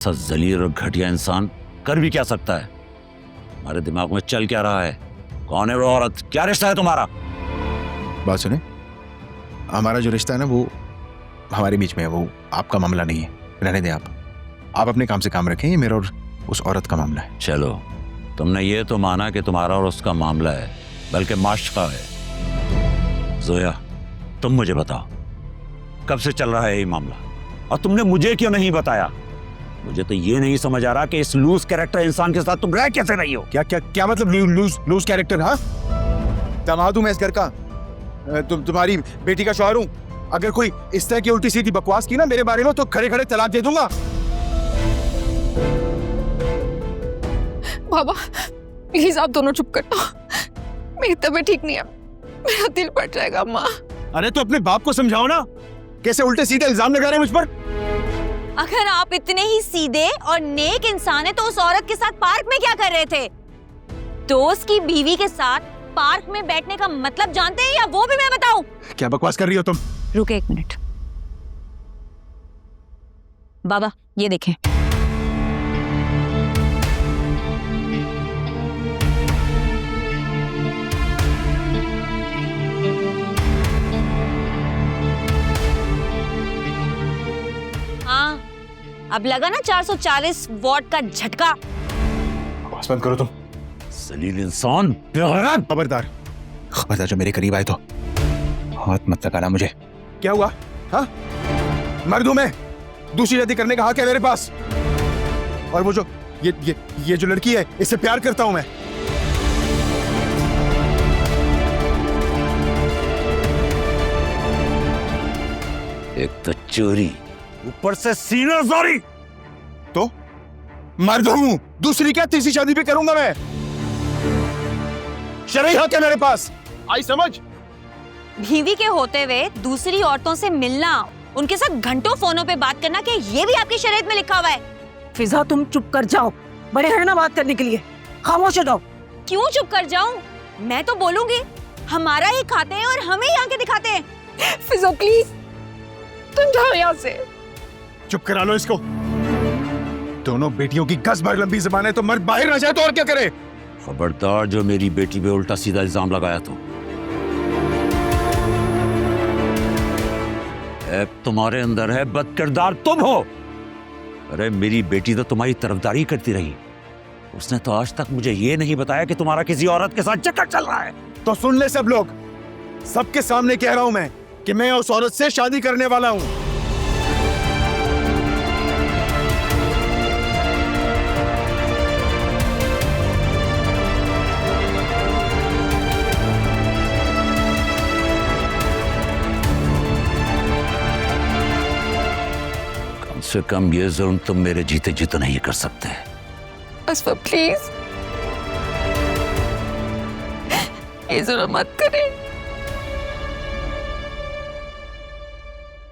ऐसा जलील और घटिया इंसान कर भी क्या सकता है? हमारे दिमाग में चल क्या रहा है? कौन है वो औरत? क्या रिश्ता है तुम्हारा? बात सुने, हमारा जो रिश्ता है ना वो हमारे बीच में है, वो आपका मामला नहीं है। रहने दें आप अपने काम से काम रखें, ये मेरा और उस औरत का मामला है। चलो, तुमने ये तो माना कि तुम्हारा और उसका मामला है, बल्कि माशका है। जोया, तुम मुझे बताओ, कब से चल रहा है ये मामला? और तुमने मुझे क्यों नहीं बताया? मुझे तो ये नहीं समझ आ रहा कि इस लूज कैरेक्टर इंसान के साथ तुम रह कैसे रही हो? क्या मतलब लूज कैरेक्टर? हाँ, दामाद हूं मैं इस घर का, तुम्हारी बेटी का शौहर हूं। अगर कोई इस तरह की उल्टी सीधी बकवास की ना मेरे बारे में तो खड़े खड़े तलाक दे दूंगा। बाबा प्लीज आप दोनों चुप कर दो, मेरी तबीयत ठीक नहीं है, मेरा दिल फट जाएगा। अम्मा, अरे तो अपने बाप को समझाओ ना, कैसे उल्टे सीधे इल्जाम लगा रहे हैं मुझ पर। अगर आप इतने ही सीधे और नेक इंसान है तो उस औरत के साथ पार्क में क्या कर रहे थे? दोस्त की बीवी के साथ पार्क में बैठने का मतलब जानते हैं या वो भी मैं बताऊं? क्या बकवास कर रही हो तुम? रुके एक मिनट। बाबा ये देखें, हाँ अब लगा ना 440 वॉट का झटका। बकवास बंद करो तुम। जलील इंसान, खबरदार जो मेरे करीब आए तो हाथ मत लगाना मुझे। क्या हुआ? हाँ, मर्द हूं मैं, दूसरी शादी करने का हक है मेरे पास। और वो जो ये जो लड़की है, इससे प्यार करता हूं मैं। एक तो चोरी, ऊपर से सीनियर सॉरी। तो मर्द हूं, दूसरी क्या तीसरी शादी भी करूंगा मैं। शरई हक है मेरे पास, आई समझ? बीवी के होते हुए दूसरी औरतों से मिलना, उनके साथ घंटों फोनों पे बात करना, क्या ये भी आपकी शरीयत में लिखा हुआ है? फिजा तुम चुप कर जाओ, बड़े हैं ना बात करने के लिए, खामोश हो जाओ। क्यों चुप कर जाऊं? मैं तो बोलूंगी, हमारा ही खाते हैं और हमें ही आंखें दिखाते हैं। फिजा प्लीज तुम जाओ यहाँ से। चुप करा लो इसको। दोनों बेटियों की गज भर लंबी जबान है, तो मर्द बाहर आ जाए तो और क्या करे? खबरदार जो मेरी बेटी पे उल्टा सीधा इल्जाम लगाया तो। ऐब तुम्हारे अंदर है, बदकिरदार तुम हो। अरे मेरी बेटी तो तुम्हारी तरफदारी करती रही, उसने तो आज तक मुझे ये नहीं बताया कि तुम्हारा किसी औरत के साथ चक्कर चल रहा है। तो सुन ले सब लोग, सबके सामने कह रहा हूं मैं कि मैं उस औरत से शादी करने वाला हूं। कम से कम ये जुल्म तुम मेरे जीते जी तो नहीं कर सकते। अस्फा प्लीज ये जुल्म मत करें,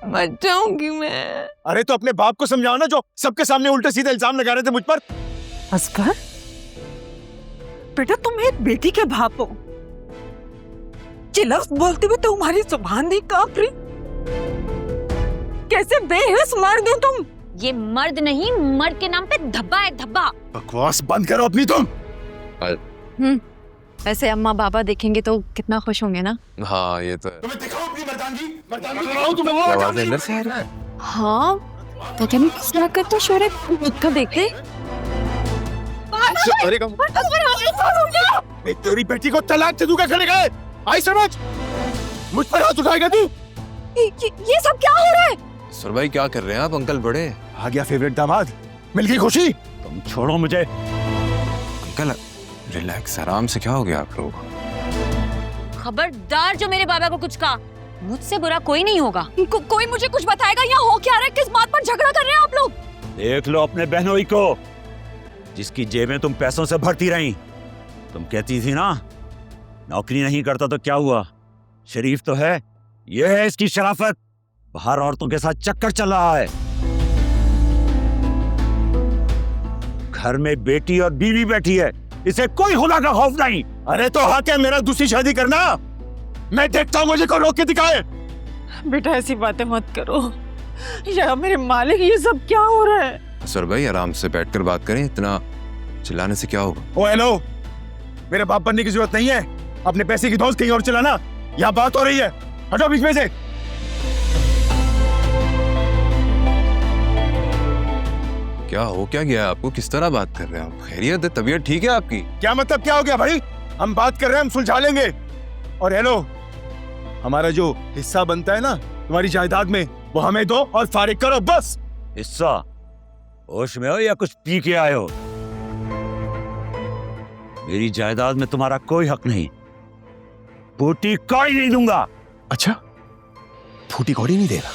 मर जाऊंगी मैं। अरे तो अपने बाप को समझाओ ना, जो सबके सामने उल्टे सीधे इल्जाम लगा रहे थे मुझ पर। असगर बेटा, तुम एक बेटी के बाप हो, ये लफ्ज बोलते हुए तुम्हारी जुबान नहीं कांप रही? कैसे बेहिस मर्द हो तुम? ये मर्द नहीं, मर्द के नाम पे धब्बा है, धब्बा। बकवास बंद करो अपनी तुम। वैसे अम्मा बाबा देखेंगे तो कितना खुश होंगे ना। हाँ ये तो है। तुम्हें दिखाओ अपनी मर्दानगी दिखाओ तुम्हें। वो आवाज़ अंदर से आ रहा है। हाँ पता नहीं किस तरह का तो शोर है, का देखते। अरे तेरी बेटी को तलाक दे दूंगा, खड़े गए आई समझ? मुझ पर हाथ उठाएगा तू? ये सब क्या हो रहा है? सुर भाई क्या कर रहे हैं आप? अंकल बड़े। आ गया फेवरेट दामाद, मिल गई खुशी। तुम छोड़ो मुझे। अंकल रिलैक्स, आराम से। क्या हो गया आप लोग? खबरदार जो मेरे बाबा को कुछ कहा, मुझसे बुरा कोई नहीं होगा। कोई मुझे कुछ बताएगा? यहाँ हो क्या रहा है? किस बात पर झगड़ा कर रहे हैं आप लोग? देख लो अपने बहनोई को, जिसकी जेबें तुम पैसों से भरती रही। तुम कहती थी ना नौकरी नहीं करता तो क्या हुआ, शरीफ तो है। यह है इसकी शराफत, बाहर औरतों के साथ चक्कर चल रहा है। घर में बेटी और बीवी बैठी है, इसे कोई खुदा का खौफ नहीं। अरे तो हक है मेरा दूसरी शादी करना, मैं देखता हूँ मुझे को रोक के दिखाए। बेटा ऐसी बातें मत करो, या मेरे मालिक ये सब क्या हो रहा है? असर भाई आराम से बैठकर बात करें, इतना चिल्लाने से क्या होगा? ओ हेलो, मेरे बाप बनने की जरूरत नहीं है। अपने पैसे की धौंस कहीं और चलाना। यहाँ बात हो रही है, हटो बीच में से। क्या हो क्या गया है आपको? किस तरह बात कर रहे हैं आप? खैरियत है? तबीयत ठीक है आपकी? क्या मतलब क्या हो गया भाई? हम बात कर रहे हैं, हम सुलझा लेंगे। और हेलो, हमारा जो हिस्सा बनता है ना तुम्हारी जायदाद में, वो हमें दो और फारिग करो बस। हिस्सा? होश में हो या कुछ पी के आए हो? मेरी जायदाद में तुम्हारा कोई हक नहीं। बूटी कोई नहीं दूंगा। अच्छा, फूटी कौड़ी नहीं देगा?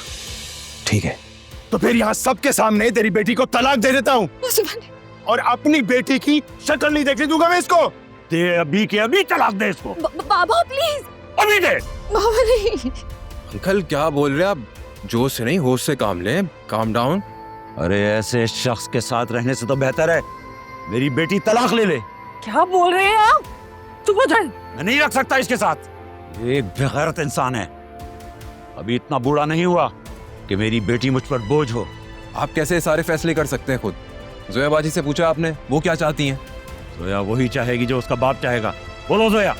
ठीक है, तो फिर यहाँ सबके सामने तेरी बेटी को तलाक दे देता हूँ और अपनी बेटी की शक्ल नहीं देखने दूंगा मैं इसको। दे अभी के अभी तलाक दे इसको। बाबा प्लीज। अभी दे। बाबा नहीं। अंकल क्या बोल रहे हैं आप? जोश से नहीं, होश से काम लें। Calm down. अरे ऐसे शख्स के साथ रहने से तो बेहतर है मेरी बेटी तलाक ले ले। क्या बोल रहे हैं आप? चुप हो जाए। मैं नहीं रख सकता इसके साथ। ये एक बेगैरत इंसान है। अभी इतना बूढ़ा नहीं हुआ कि मेरी बेटी मुझ पर बोझ हो। आप कैसे सारे फैसले कर सकते हैं खुद? जोया बाजी से पूछा आपने, वो क्या चाहती हैं? जोया वही चाहेगी जो उसका बाप चाहेगा। बोलो जोया।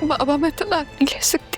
बाबा मैं तलाक नहीं ले सकती।